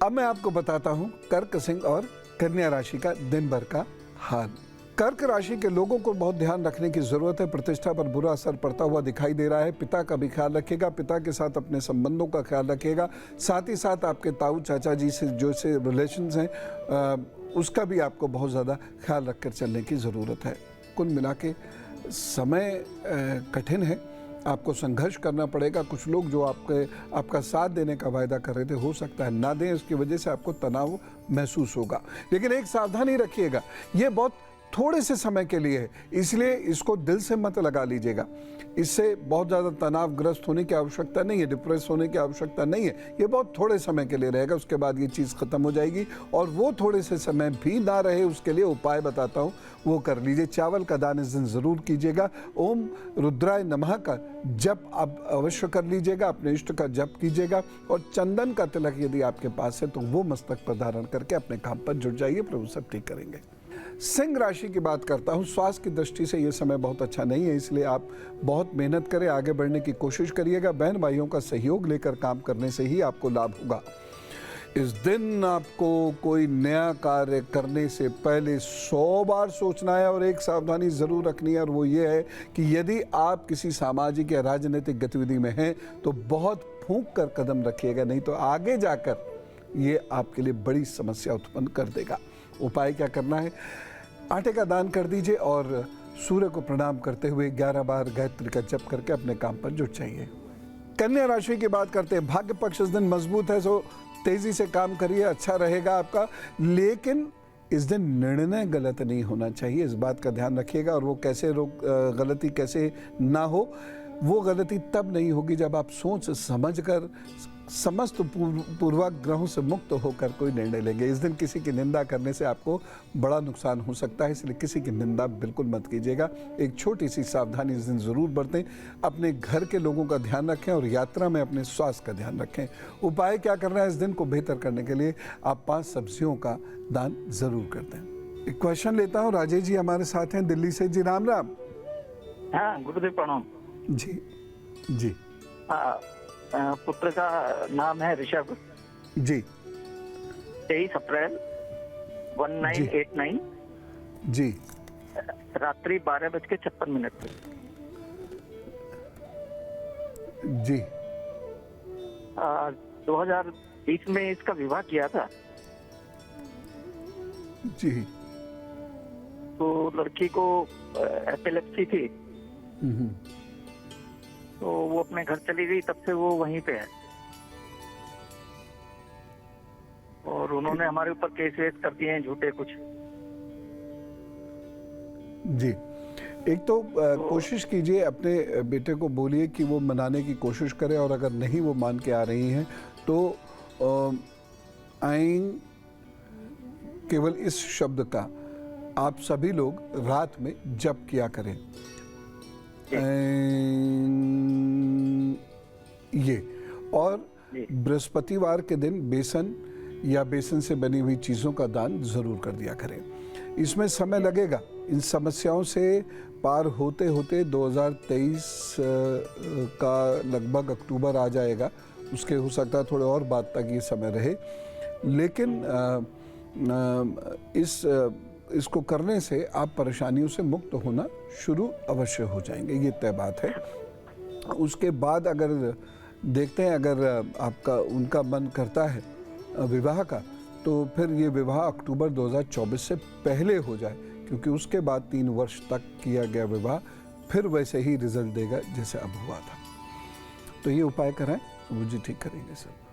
अब मैं आपको बताता हूं कर्क, सिंह और कन्या राशि का दिन भर का हाल। कर्क राशि के लोगों को बहुत ध्यान रखने की जरूरत है। प्रतिष्ठा पर बुरा असर पड़ता हुआ दिखाई दे रहा है। पिता का भी ख्याल रखिएगा, पिता के साथ अपने संबंधों का ख्याल रखिएगा। साथ ही साथ आपके ताऊ चाचा जी से जो से रिलेशंस हैं उसका भी आपको बहुत ज़्यादा ख्याल रखकर चलने की ज़रूरत है। कुल मिला के समय कठिन है, आपको संघर्ष करना पड़ेगा। कुछ लोग जो आपका साथ देने का वायदा कर रहे थे, हो सकता है ना दें, इसकी वजह से आपको तनाव महसूस होगा। लेकिन एक सावधानी रखिएगा, ये बहुत थोड़े से समय के लिए है, इसलिए इसको दिल से मत लगा लीजिएगा। इससे बहुत ज़्यादा तनावग्रस्त होने की आवश्यकता नहीं है, डिप्रेस होने की आवश्यकता नहीं है। ये बहुत थोड़े समय के लिए रहेगा, उसके बाद ये चीज़ ख़त्म हो जाएगी। और वो थोड़े से समय भी ना रहे, उसके लिए उपाय बताता हूँ, वो कर लीजिए। चावल का दान इस दिन ज़रूर कीजिएगा। ओम रुद्राय नमः का जप आप अवश्य कर लीजिएगा, अपने इष्ट का जप कीजिएगा। और चंदन का तिलक यदि आपके पास है तो वो मस्तक पर धारण करके अपने काम पर जुट जाइए, प्रभु सब ठीक करेंगे। सिंह राशि की बात करता हूँ। स्वास्थ्य की दृष्टि से ये समय बहुत अच्छा नहीं है, इसलिए आप बहुत मेहनत करें, आगे बढ़ने की कोशिश करिएगा। बहन भाइयों का सहयोग लेकर काम करने से ही आपको लाभ होगा। इस दिन आपको कोई नया कार्य करने से पहले 100 बार सोचना है और एक सावधानी ज़रूर रखनी है, और वो ये है कि यदि आप किसी सामाजिक या राजनीतिक गतिविधि में हैं तो बहुत फूंक कर कदम रखिएगा, नहीं तो आगे जाकर ये आपके लिए बड़ी समस्या उत्पन्न कर देगा। उपाय क्या करना है? आटे का दान कर दीजिए और सूर्य को प्रणाम करते हुए 11 बार गायत्री का जप करके अपने काम पर जुट जाइए। कन्या राशि की बात करते हैं। भाग्य पक्ष इस दिन मजबूत है, सो तेजी से काम करिए, अच्छा रहेगा आपका। लेकिन इस दिन निर्णय गलत नहीं होना चाहिए, इस बात का ध्यान रखिएगा। और वो कैसे गलती कैसे ना हो, वो गलती तब नहीं होगी जब आप सोच समझ कर समस्त पूर्वाग्रहों से मुक्त होकर कोई निर्णय लेंगे। इस दिन किसी की निंदा करने से आपको बड़ा नुकसान हो सकता है, इसलिए किसी की निंदा बिल्कुल मत कीजिएगा। एक छोटी सी सावधानी इस दिन ज़रूर बरतें। अपने घर के लोगों का ध्यान रखें और यात्रा में अपने स्वास्थ्य का ध्यान रखें। उपाय क्या करना है इस दिन को बेहतर करने के लिए? आप 5 सब्जियों का दान ज़रूर कर दें। एक क्वेश्चन लेता हूँ। राजेश जी हमारे साथ हैं दिल्ली से। जी राम राम। हाँ, गुरुदेव प्रणाम जी जी। पुत्र का नाम है ऋषभ जी। 23 अप्रैल 1989 जी। रात्रि 12:56 पर। जी। 2020 में इसका विवाह किया था। जी। तो लड़की को एपिलेप्सी थी, तो वो अपने घर चली गई, तब से वो वहीं पे है। और उन्होंने हमारे ऊपर केस वेस कर दिए हैं झूठे कुछ। जी। एक तो कोशिश कीजिए, अपने बेटे को बोलिए कि वो मनाने की कोशिश करे, और अगर नहीं वो मान के आ रही हैं तो आइन केवल इस शब्द का आप सभी लोग रात में जप किया करें। ये और बृहस्पतिवार के दिन बेसन या बेसन से बनी हुई चीज़ों का दान ज़रूर कर दिया करें। इसमें समय लगेगा, इन समस्याओं से पार होते होते 2023 का लगभग अक्टूबर आ जाएगा। उसके हो सकता है थोड़े और बाद तक ये समय रहे, लेकिन इसको करने से आप परेशानियों से मुक्त होना शुरू अवश्य हो जाएंगे, ये तय बात है। उसके बाद अगर देखते हैं, अगर आपका उनका मन करता है विवाह का, तो फिर ये विवाह अक्टूबर 2024 से पहले हो जाए, क्योंकि उसके बाद 3 वर्ष तक किया गया विवाह फिर वैसे ही रिजल्ट देगा जैसे अब हुआ था। तो ये उपाय कराएं, वो जी ठीक करेंगे सर।